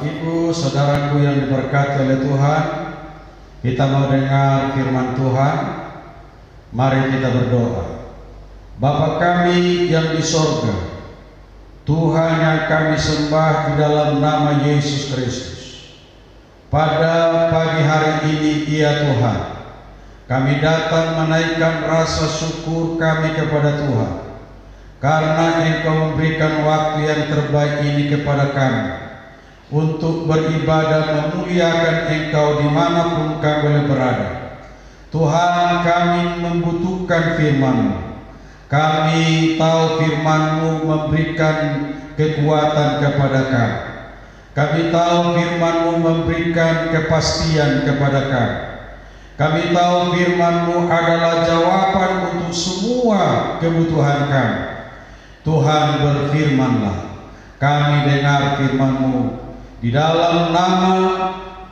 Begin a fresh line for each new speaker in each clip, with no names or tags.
Ibu, saudaraku yang diberkati oleh Tuhan, kita mau dengar firman Tuhan. Mari kita berdoa. Bapa kami yang di sorga, Tuhan yang kami sembah di dalam nama Yesus Kristus. Pada pagi hari ini, ya Tuhan, kami datang menaikkan rasa syukur kami kepada Tuhan, karena Engkau memberikan waktu yang terbaik ini kepada kami untuk beribadah memuliakan Engkau dimanapun kami boleh berada. Tuhan, kami membutuhkan firman-Mu. Kami tahu firman-Mu memberikan kekuatan kepada kami. Kami tahu firman-Mu memberikan kepastian kepada kami. Kami tahu firman-Mu adalah jawaban untuk semua kebutuhan kami. Tuhan, berfirman-Lah. Kami dengar firman-Mu. Di dalam nama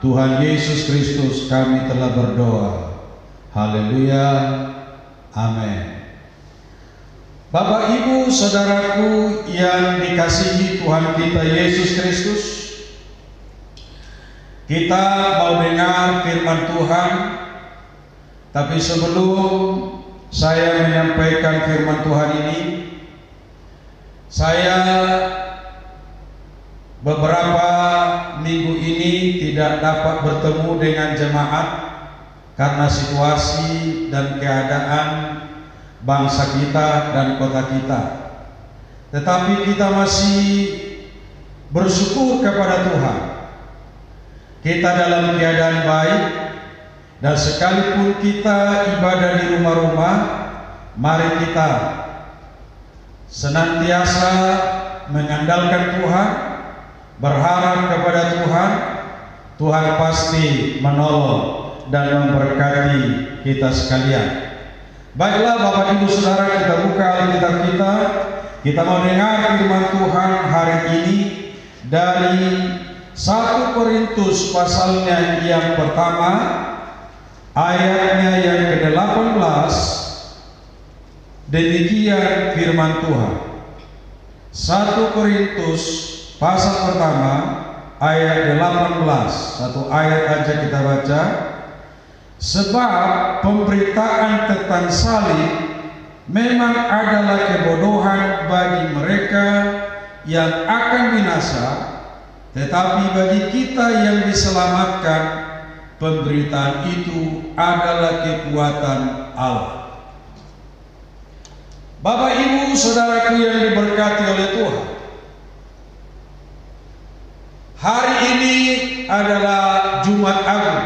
Tuhan Yesus Kristus kami telah berdoa. Haleluya. Amin. Bapak, Ibu, saudaraku yang dikasihi Tuhan kita Yesus Kristus, kita mau dengar firman Tuhan. Tapi sebelum saya menyampaikan firman Tuhan ini, saya beberapa minggu ini tidak dapat bertemu dengan jemaat karena situasi dan keadaan bangsa kita dan kota kita. Tetapi kita masih bersyukur kepada Tuhan. Kita dalam keadaan baik, dan sekalipun kita ibadah di rumah-rumah, mari kita senantiasa mengandalkan Tuhan, berharap kepada Tuhan. Tuhan pasti menolong dan memberkati kita sekalian. Baiklah Bapak Ibu Saudara, kita buka Alkitab kita. Kita mau dengar firman Tuhan hari ini dari 1 Korintus pasalnya yang pertama, ayatnya yang ke-18. Demikian firman Tuhan. 1 Korintus pasal pertama ayat 18. Satu ayat aja kita baca. Sebab pemberitaan tentang salib memang adalah kebodohan bagi mereka yang akan binasa, tetapi bagi kita yang diselamatkan, pemberitaan itu adalah kekuatan Allah. Bapak, Ibu, saudaraku yang diberkati oleh Tuhan, hari ini adalah Jumat Agung,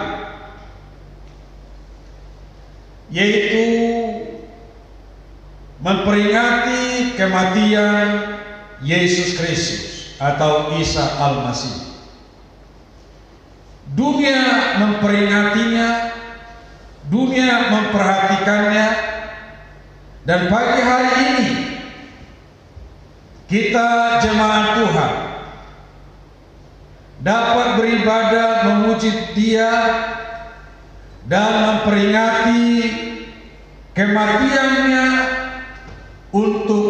yaitu memperingati kematian Yesus Kristus atau Isa Al-Masih. Dunia memperingatinya, dunia memperhatikannya, dan pagi hari ini kita jemaat Tuhan dapat beribadah memuji Dia dan memperingati kematiannya untuk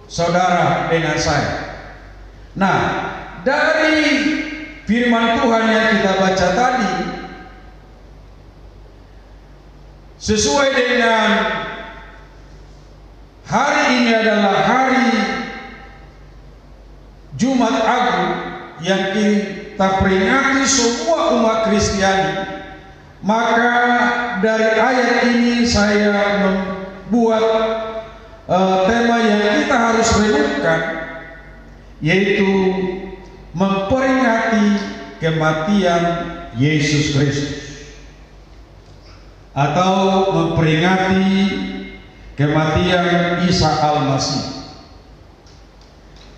saudara dengan saya. Nah, dari firman Tuhan yang kita baca tadi, sesuai dengan hari ini adalah hari Jumat Agung yang kita peringati semua umat Kristiani, maka dari ayat ini saya membuat tema yang kita harus renungkan, yaitu memperingati kematian Yesus Kristus atau memperingati kematian Isa Al-Masih.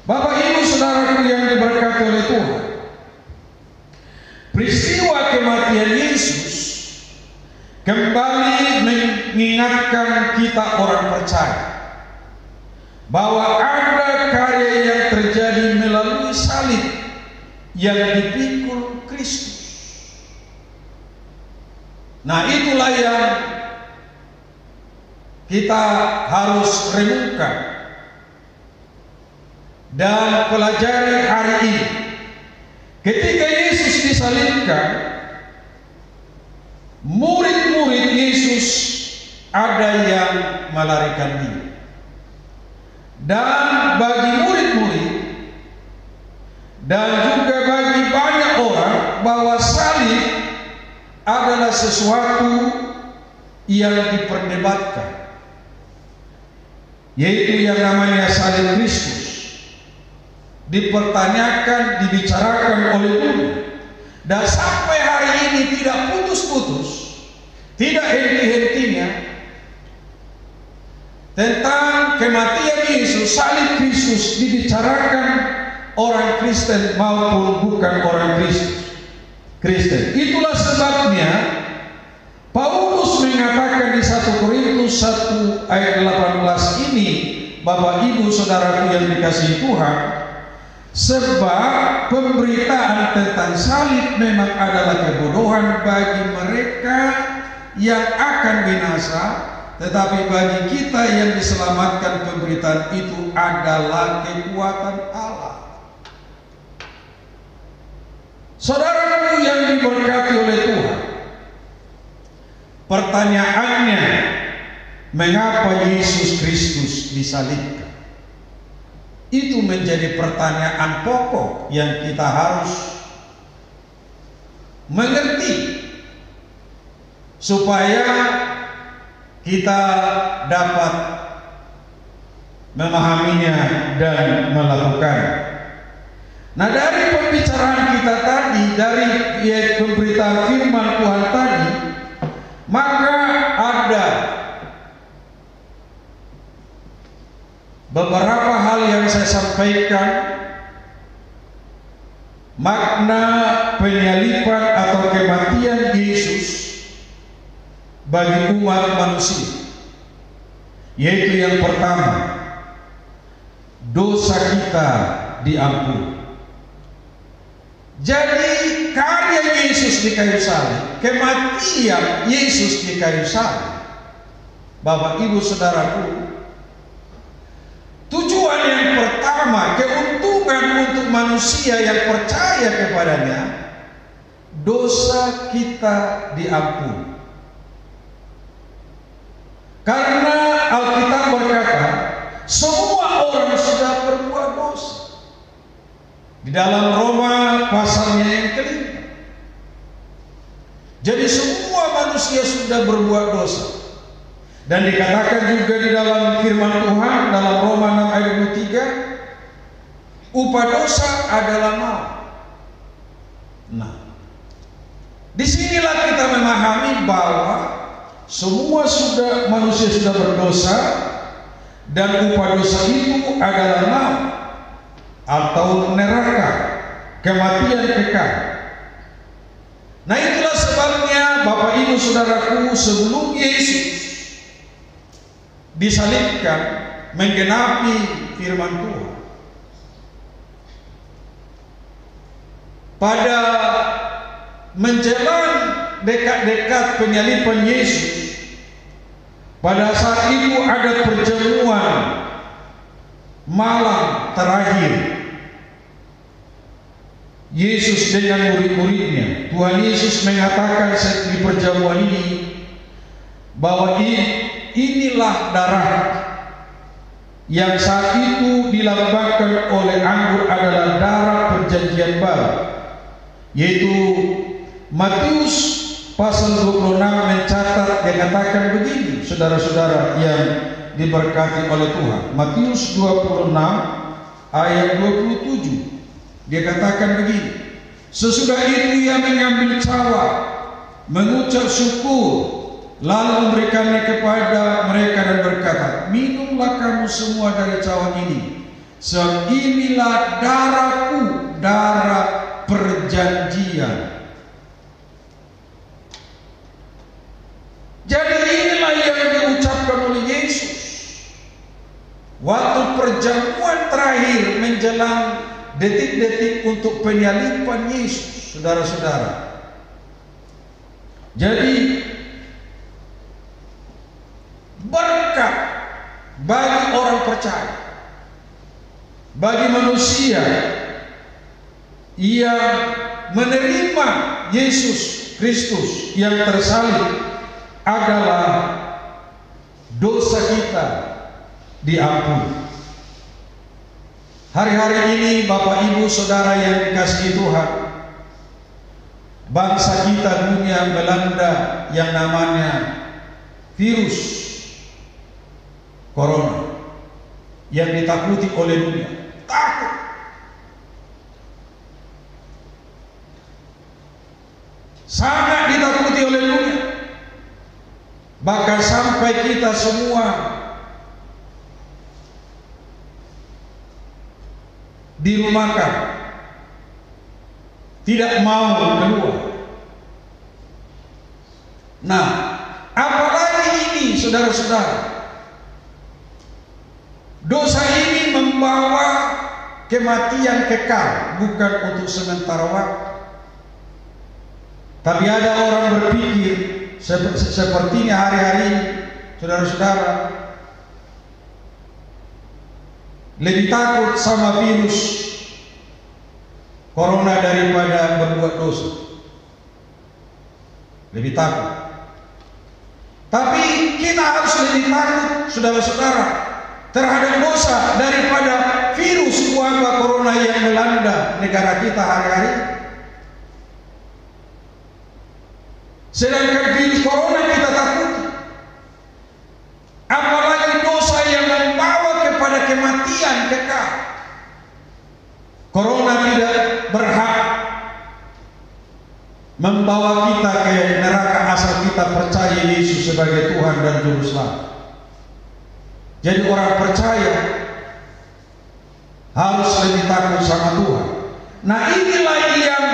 Bapak, Ibu, saudaraku yang diberkati oleh Tuhan, peristiwa kematian Yesus kembali mengingatkan kita orang percaya bahwa ada karya yang terjadi melalui salib yang dipikul Kristus. Nah, itulah yang kita harus renungkan dan pelajari hari ini. Ketika Yesus disalibkan, murid-murid Yesus ada yang melarikan diri. Dan bagi murid-murid dan juga bagi banyak orang bahwa salib adalah sesuatu yang diperdebatkan, yaitu yang namanya salib Kristus, dipertanyakan, dibicarakan oleh dunia, dan sampai hari ini tidak putus-putus, tidak henti-hentinya tentang kematian Yesus, salib Kristus dibicarakan orang Kristen maupun bukan orang Kristen. Itulah sebabnya Paulus mengatakan di 1 Korintus 1 ayat 18 ini, Bapak Ibu Saudaraku yang dikasihi Tuhan, sebab pemberitaan tentang salib memang adalah kebodohan bagi mereka yang akan binasa, tetapi bagi kita yang diselamatkan pemberitaan itu adalah kekuatan Allah. Saudaraku yang diberkati oleh Tuhan, pertanyaannya, mengapa Yesus Kristus disalibkan? Itu menjadi pertanyaan pokok yang kita harus mengerti supaya kita dapat memahaminya dan melakukannya. Nah, dari pembicaraan kita tadi, dari pemberitaan firman Tuhan tadi, maka ada beberapa hal yang saya sampaikan, makna penyaliban atau kematian Yesus bagi umat manusia, yaitu yang pertama, dosa kita diampuni. Jadi karya Yesus di kayu salib, kematian Yesus di kayu salib, Bapak Ibu Saudaraku, tujuan yang pertama, keuntungan untuk manusia yang percaya kepadanya, dosa kita diampuni. Karena Alkitab berkata, semua orang sudah berbuat dosa. Di dalam Roma pasalnya yang kelima. Jadi semua manusia sudah berbuat dosa. Dan dikatakan juga di dalam firman Tuhan dalam Roma 6 ayat 23, upah dosa adalah maut. Nah, disinilah kita memahami bahwa semua manusia sudah berdosa, dan upah dosa itu adalah maut atau neraka, kematian kekal. Nah, itulah sebabnya Bapak Ibu Saudaraku, sebelum Yesus disalibkan menggenapi firman Tuhan, pada menjelang dekat-dekat penyaliban Yesus, pada saat itu ada perjamuan malam terakhir Yesus dengan murid-muridnya. Tuhan Yesus mengatakan di perjamuan ini bahwa inilah darah yang saat itu dilambangkan oleh anggur adalah darah perjanjian baru, yaitu Matius pasal 26 mencatat, dia katakan begini, saudara-saudara yang diberkati oleh Tuhan. Matius 26 ayat 27, dia katakan begini, sesudah itu ia mengambil cawa, mengucap syukur, lalu memberikannya kepada mereka dan berkata, minumlah kamu semua dari cawan ini, sebab inilah darahku, darah perjanjian. Jadi inilah yang diucapkan oleh Yesus waktu perjamuan terakhir menjelang detik-detik untuk penyaliban Yesus, saudara-saudara. Jadi berkat bagi orang percaya, bagi manusia yang menerima Yesus Kristus yang tersalib adalah dosa kita diampuni. Hari-hari ini Bapak Ibu Saudara yang dikasihi Tuhan, bangsa kita dunia melanda yang namanya virus corona yang ditakuti oleh dunia. Takut. Sangat ditakuti oleh dunia. Bahkan sampai kita semua dirumahkan, tidak mau keluar. Nah, apalagi ini saudara-saudara, dosa ini membawa kematian kekal, bukan untuk sementara waktu. Tapi ada orang berpikir sepertinya hari-hari ini, saudara-saudara, lebih takut sama virus corona daripada berbuat dosa. Lebih takut. Tapi kita harus lebih takut, saudara-saudara, terhadap dosa daripada virus wabah corona yang melanda negara kita hari-hari. Sedangkan virus corona kita takuti. Apalagi dosa yang membawa kepada kematian kekal. Corona tidak berhak membawa kita ke neraka asal kita percaya Yesus sebagai Tuhan dan Juru Selamat. Jadi orang percaya harus lebih takut sama Tuhan. Nah, inilah yang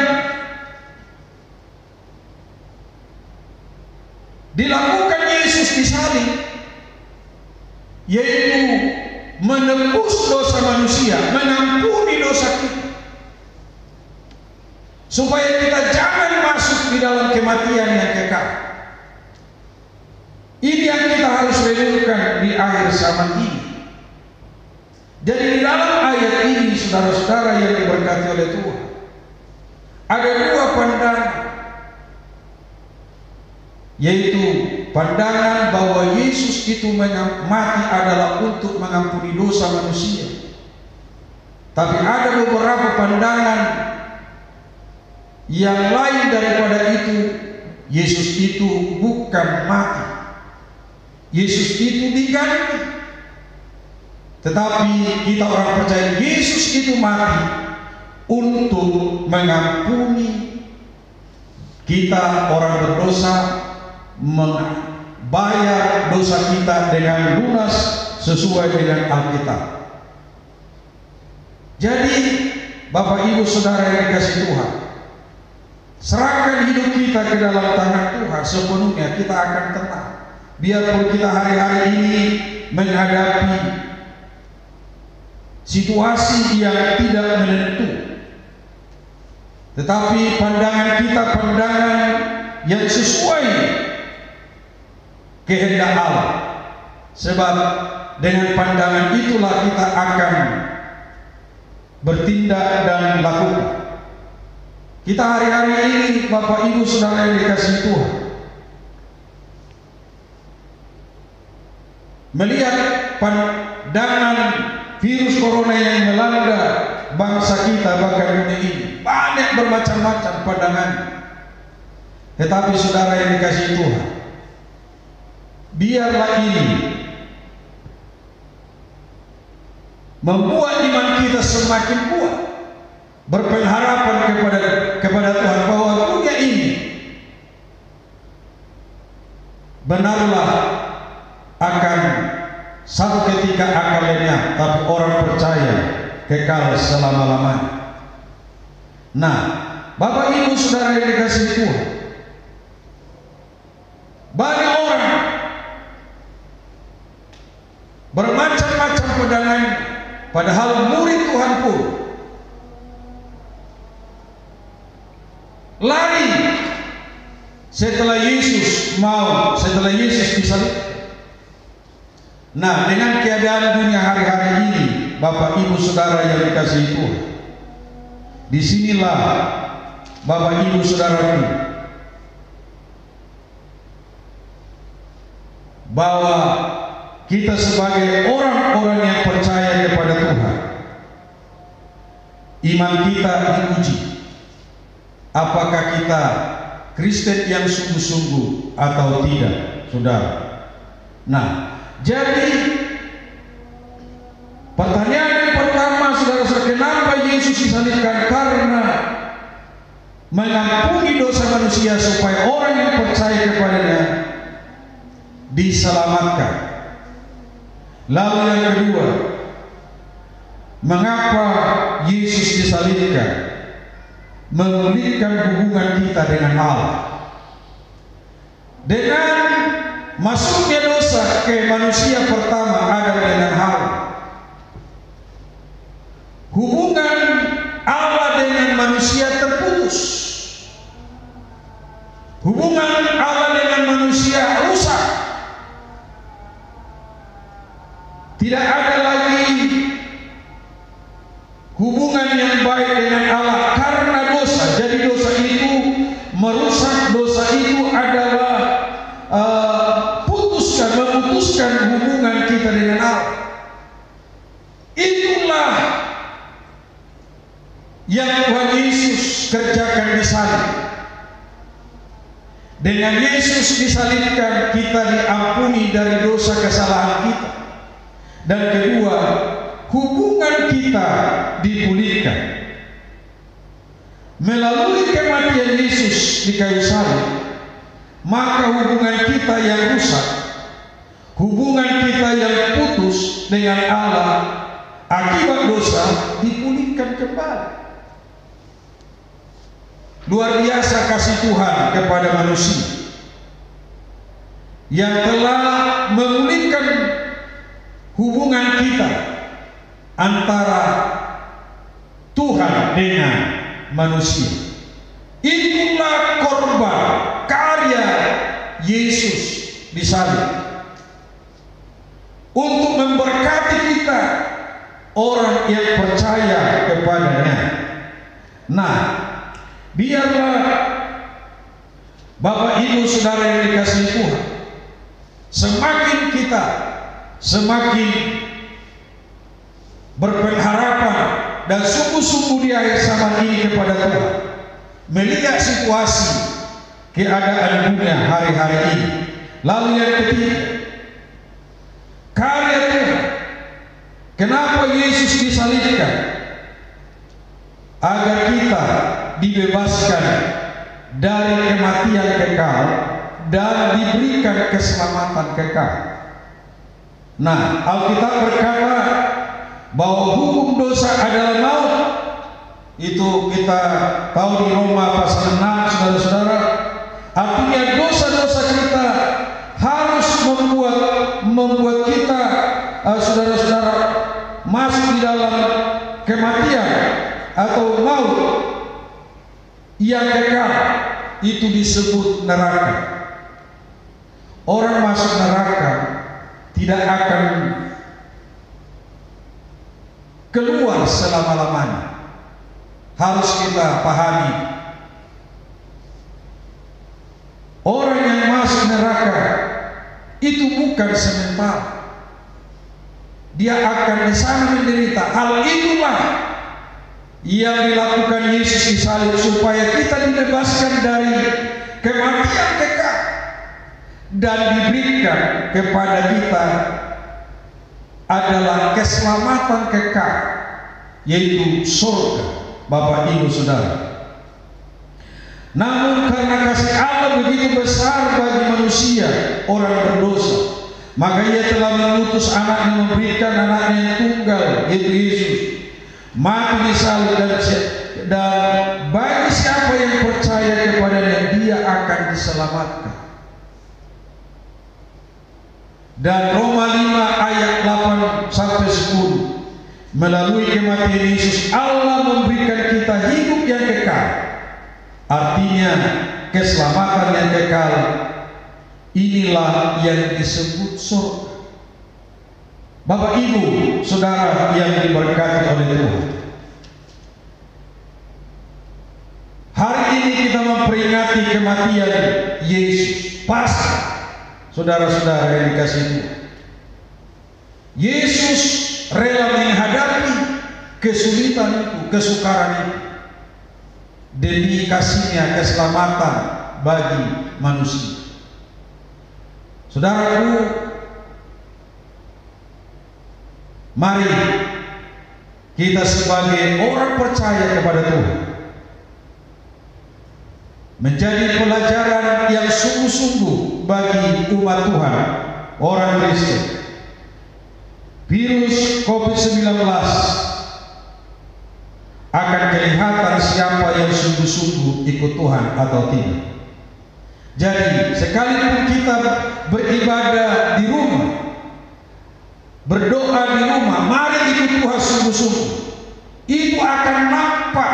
dilakukan Yesus di salib, yaitu menebus dosa manusia, mengampuni dosa kita, supaya kita jangan masuk di dalam kematian yang kekal. Ini yang kita harus renungkan di akhir zaman ini. Jadi di dalam ayat ini, saudara-saudara yang diberkati oleh Tuhan, ada dua pandangan, yaitu pandangan bahwa Yesus itu mati adalah untuk mengampuni dosa manusia. Tapi ada beberapa pandangan yang lain daripada itu. Yesus itu bukan mati, Yesus itu diganti. Tetapi kita orang percaya Yesus itu mati untuk mengampuni kita orang berdosa, membayar dosa kita dengan lunas sesuai dengan Alkitab. Jadi Bapak Ibu Saudara yang dikasihi Tuhan, serahkan hidup kita ke dalam tangan Tuhan sepenuhnya, kita akan tenang. Biarpun kita hari-hari ini menghadapi situasi yang tidak menentu, tetapi pandangan kita pandangan yang sesuai kehendak Allah. Sebab dengan pandangan itulah kita akan bertindak dan lakukan. Kita hari-hari ini Bapak Ibu Saudara yang dikasihi Tuhan, melihat pandangan virus corona yang melanda bangsa kita bahkan dunia ini, banyak bermacam-macam pandangan. Tetapi saudara yang dikasihi Tuhan, biarlah ini membuat iman kita semakin kuat, berpengharapan kepada Tuhan bahwa dunia ini benarlah akan satu ketika akan lenyap, tapi orang percaya kekal selama-lamanya. Nah, Bapak Ibu Saudara yang dikasihi Tuhan, banyak orang bermacam-macam pandangan, padahal murid Tuhan pun lari setelah Yesus disalib. Nah, dengan keadaan dunia hari-hari ini, Bapak Ibu Saudara yang dikasihi Tuhan, Disinilah Bapak Ibu Saudaraku, bahwa kita sebagai orang-orang yang percaya kepada Tuhan, iman kita diuji. Apakah kita Kristen yang sungguh-sungguh atau tidak, saudara? Nah, jadi pertanyaan yang pertama, saudara-saudara, kenapa Yesus disalibkan? Karena mengampuni dosa manusia supaya orang yang percaya kepadanya diselamatkan. Lalu yang kedua, mengapa Yesus disalibkan? Memulihkan hubungan kita dengan Allah. Dengan masuknya dosa ke manusia pertama, Adam dengan Hawa, hubungan Allah dengan manusia terputus. Hubungan Allah dengan manusia rusak. Tidak ada lagi hubungan yang baik dengan Allah karena dosa. Jadi dosa itu merusak, dosa itu adalah memutuskan hubungan kita dengan Allah. Itulah yang Tuhan Yesus kerjakan di salib. Dengan Yesus disalibkan, kita diampuni dari dosa kesalahan kita. Dan kedua, hubungan kita dipulihkan. Melalui kematian Yesus di kayu salib, maka hubungan kita yang rusak, hubungan kita yang putus dengan Allah akibat dosa dipulihkan kembali. Luar biasa kasih Tuhan kepada manusia yang telah memulihkan hubungan kita antara Tuhan dengan manusia. Itulah korban karya Yesus di salib untuk memberkati kita, orang yang percaya kepadanya. Nah, biarlah Bapak Ibu Saudara yang dikasihi Tuhan, semakin berpengharapan dan sungguh-sungguh di akhir zaman ini kepada Tuhan, melihat situasi keadaan dunia hari-hari ini. Lalu yang ketiga, karya Tuhan. Kenapa Yesus disalibkan? Agar kita dibebaskan dari kematian kekal dan diberikan keselamatan kekal. Nah, Alkitab berkata bahwa hukum dosa adalah maut. Itu kita tahu di Roma pasal 6, saudara-saudara. Artinya dosa-dosa kita harus membuat kita, saudara-saudara, masuk di dalam kematian atau maut yang kekal. Itu disebut neraka. Orang masuk neraka tidak akan keluar selama-lamanya. Harus kita pahami, orang yang masuk neraka itu bukan sementara. Dia akan di sana menderita. Hal itulah yang dilakukan Yesus di salib supaya kita dibebaskan dari kematian kekal dan diberikan kepada kita adalah keselamatan kekal, yaitu surga, Bapak Ibu Saudara. Namun karena kasih Allah begitu besar bagi manusia, orang berdosa, maka Ia telah mengutus anaknya, memberikan anaknya yang tunggal, yaitu Yesus, mati di salib, dan bagi siapa yang percaya kepadanya, dia akan diselamatkan. Dan Roma 5 ayat 8 sampai 10, melalui kematian Yesus Allah memberikan kita hidup yang kekal. Artinya keselamatan yang kekal. Inilah yang disebut surga. Bapak Ibu Saudara yang diberkati oleh Tuhan, memperingati kematian Yesus. Pasti, saudara-saudara yang dikasihi Tuhan, Yesus rela menghadapi kesulitan itu, kesukaran itu, demi kasihnya keselamatan bagi manusia. Saudaraku, mari kita sebagai orang percaya kepada Tuhan menjadi pelajaran yang sungguh-sungguh bagi umat Tuhan, orang Kristen. Virus COVID-19 akan kelihatan siapa yang sungguh-sungguh ikut Tuhan atau tidak. Jadi, sekalipun kita beribadah di rumah, berdoa di rumah, mari ikut Tuhan sungguh-sungguh. Itu akan nampak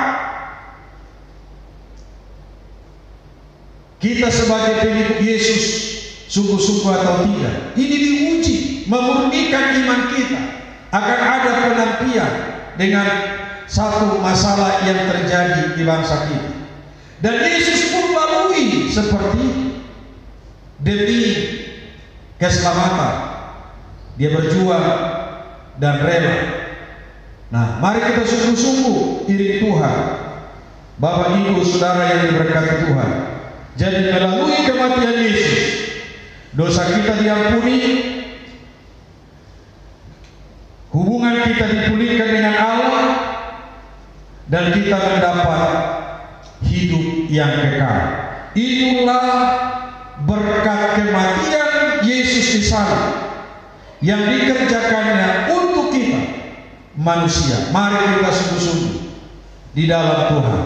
kita sebagai pengikut Yesus sungguh-sungguh atau tidak. Ini diuji, memurnikan iman kita. Akan ada penantian dengan satu masalah yang terjadi di bangsa kita. Dan Yesus pun lalui seperti demi keselamatan. Dia berjuang dan rela. Nah, mari kita sungguh-sungguh iring Tuhan, Bapak Ibu Saudara yang diberkati Tuhan. Jadi melalui kematian Yesus, dosa kita diampuni, hubungan kita dipulihkan dengan Allah, dan kita mendapat hidup yang kekal. Itulah berkat kematian Yesus di sana yang dikerjakannya untuk kita manusia. Mari kita sungguh-sungguh di dalam Tuhan.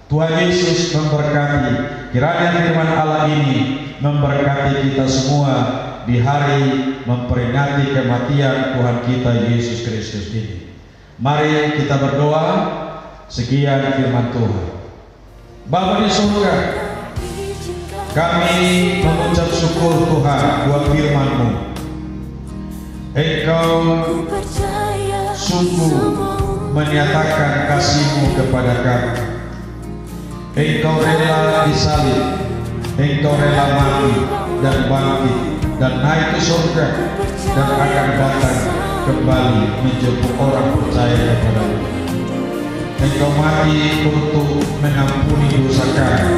Tuhan Yesus memberkati. Kiranya firman Allah ini memberkati kita semua di hari memperingati kematian Tuhan kita Yesus Kristus ini. Mari kita berdoa. Sekian firman Tuhan. Bapa di surga, kami mengucap syukur Tuhan buat firman-Mu. Engkau sungguh menyatakan kasih-Mu kepada kami. Engkau rela disalib, Engkau rela mati dan bangkit dan naik ke surga, dan akan datang kembali menjemput orang percaya kepada-Mu. Engkau mati untuk mengampuni dosa kami,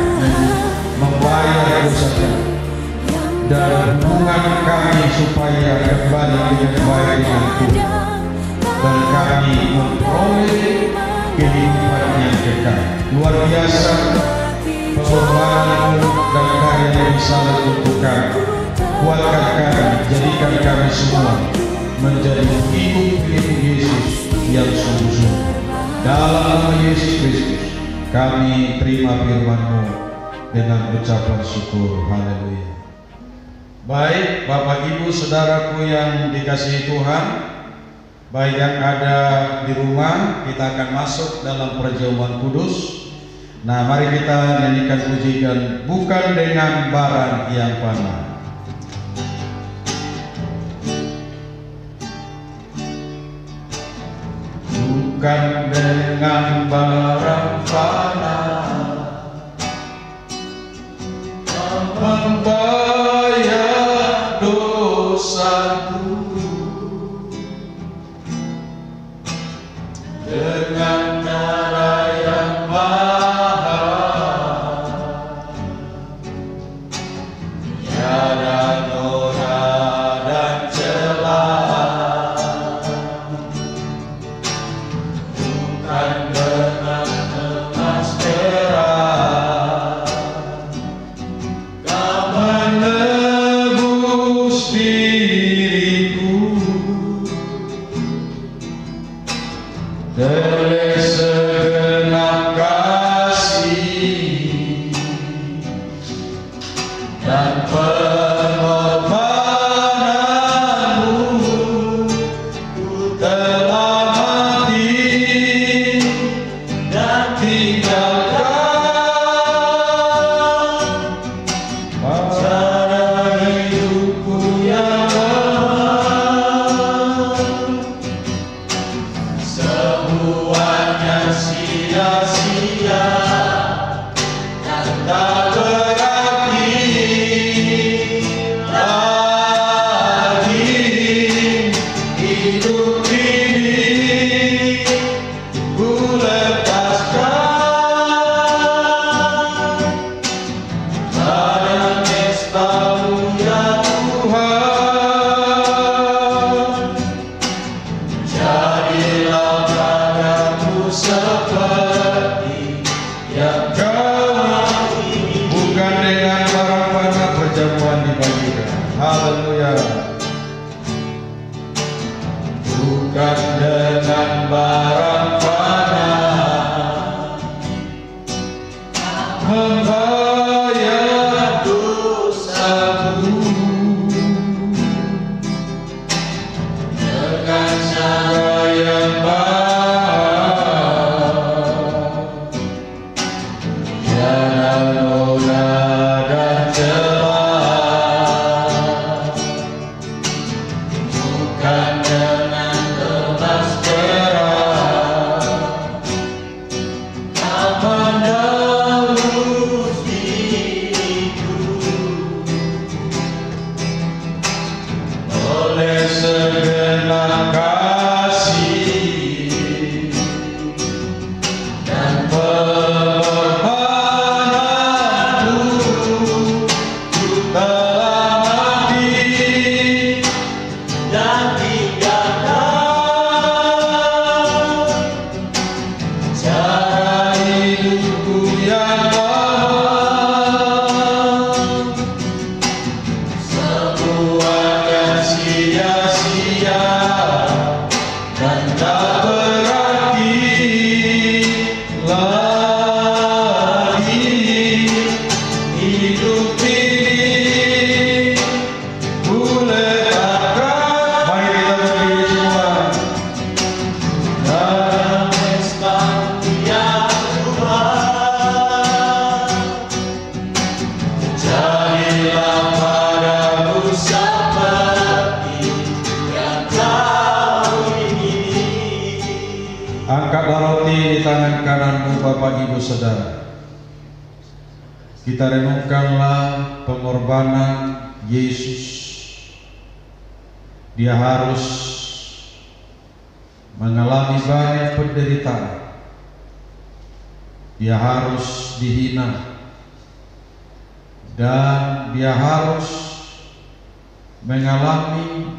membayar dosa kami, dan hubungan kami supaya kembali dengan baik dengan Tuhan, dan kami memperoleh kehidupan yang kekal. Luar biasa pengorbanan-Mu dan karya yang bisa lakukan. Kuatkan kami, jadikan kami semua menjadi pengikut Yesus yang sungguh-sungguh. Dalam nama Yesus Kristus, kami terima firman-Mu dengan ucapan syukur. Haleluya. Baik, Bapak Ibu Saudaraku yang dikasihi Tuhan, baik yang ada di rumah, kita akan masuk dalam perjamuan kudus. Nah, mari kita nyanyikan pujian bukan dengan barang yang fana. Bukan dengan barang fana membayar dosaku, dengan darah yang mahal, tiada noda dan celah. Bukan dengan emas perak Kau menebus diriku, oleh segenap kasih dan pengorbanan-Mu, ku telah mati dan tinggalkan cara hidupku yang lemah. Semuanya sia-sia dan tak hidup ini ku lepaskan pada pesta-Mu ya Tuhan. Jadilah padaku seperti yang Kau ingin. Bukan dengan barang panah perjamuan dibagikan. Haleluya. Bukan dengan barang panah membayar dosaku, dengan cara yang mahal, jangan noda dan celah. Bukan dengan lemas berat, tak menebus diriku. Oleh segenap kasih dan pengorbananku, ku telah mati dan tinggalkan cara hidupku yang lama. Semuanya sia-sia dan tak berarti lagi. Hidup ini ku lepaskan. Mari kita berdiri semua. Dalam pesta-Mu ya Tuhan. Jadilah padaku seperti yang Kau ingini. Angkatlah roti di tangan kananmu, Bapak Ibu Saudara. Kita renungkanlah pengorbanan Yesus. Dia harus mengalami banyak penderitaan. Dia harus dihina. Dan dia harus mengalami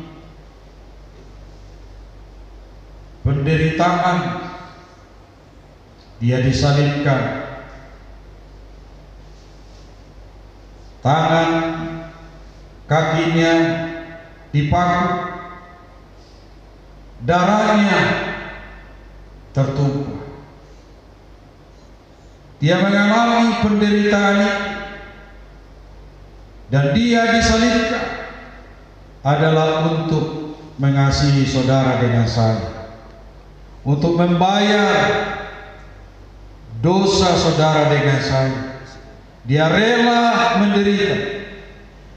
penderitaan. Dia disalibkan. Tangan kakinya dipaku, darahnya tertumpah. Dia mengalami penderitaan dan dia disalibkan adalah untuk mengasihi saudara dengan saya, untuk membayar dosa saudara dengan saya. Dia rela menderita,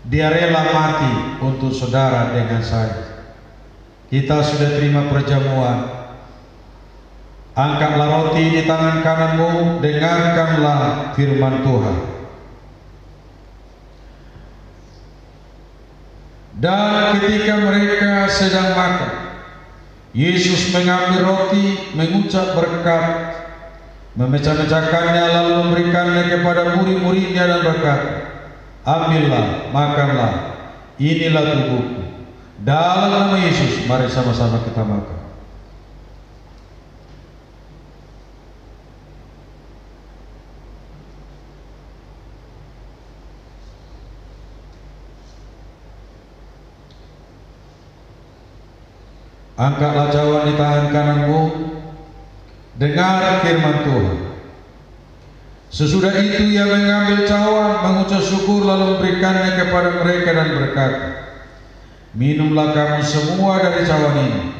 dia rela mati untuk saudara dengan saya. Kita sudah terima perjamuan. Angkatlah roti di tangan kananmu, dengarkanlah firman Tuhan. Dan ketika mereka sedang makan, Yesus mengambil roti, mengucap berkat, memecah-mecahkannya, lalu memberikannya kepada murid-muridnya dan berkata, ambillah, makanlah, inilah tubuhku. Dalam nama Yesus, mari sama-sama kita makan. Angkatlah cawan di tangan kananmu, dengar firman Tuhan. Sesudah itu ia mengambil cawan, mengucap syukur, lalu memberikannya kepada mereka dan berkata, minumlah kamu semua dari cawan ini,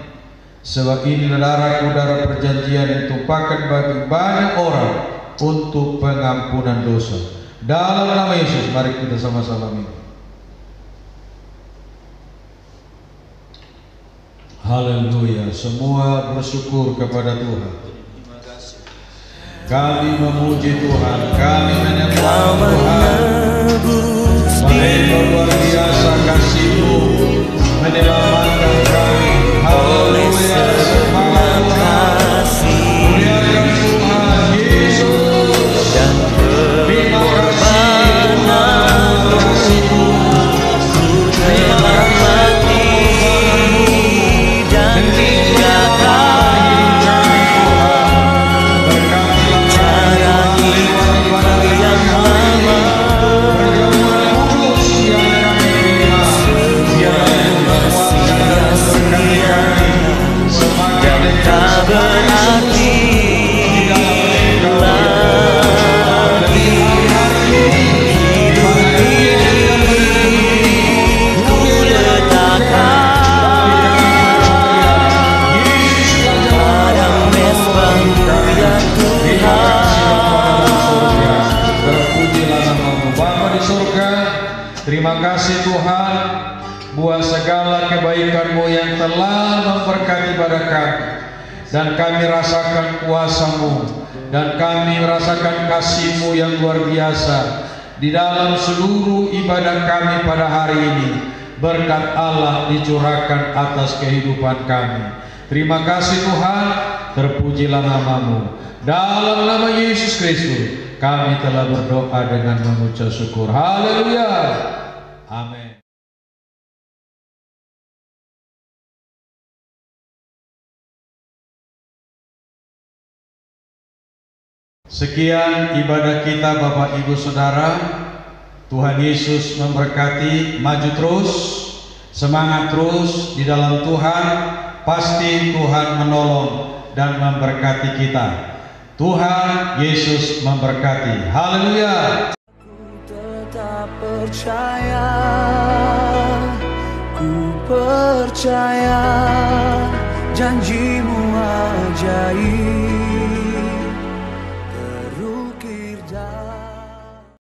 sebab ini darahku, darah perjanjian yang ditumpahkan bagi banyak orang untuk pengampunan dosa. Dalam nama Yesus, mari kita sama-sama minum. Haleluya, semua bersyukur kepada Tuhan. Kami memuji Tuhan, kami menyembah Tuhan. Luar biasa kasih-Mu menyelamatkan kami. Haleluya. Terima kasih Tuhan buat segala kebaikan-Mu yang telah memberkati pada kami, dan kami rasakan kuasa-Mu, dan kami merasakan kasih-Mu yang luar biasa di dalam seluruh ibadah kami pada hari ini. Berkat Allah dicurahkan atas kehidupan kami. Terima kasih Tuhan, terpujilah nama-Mu. Dalam nama Yesus Kristus kami telah berdoa dengan mengucap syukur. Haleluya. Amin. Sekian ibadah kita Bapak Ibu Saudara. Tuhan Yesus memberkati. Maju terus, semangat terus di dalam Tuhan. Pasti Tuhan menolong dan memberkati kita. Tuhan Yesus memberkati. Haleluya.
Tetap percaya, ku percaya janji-Mu ajaib.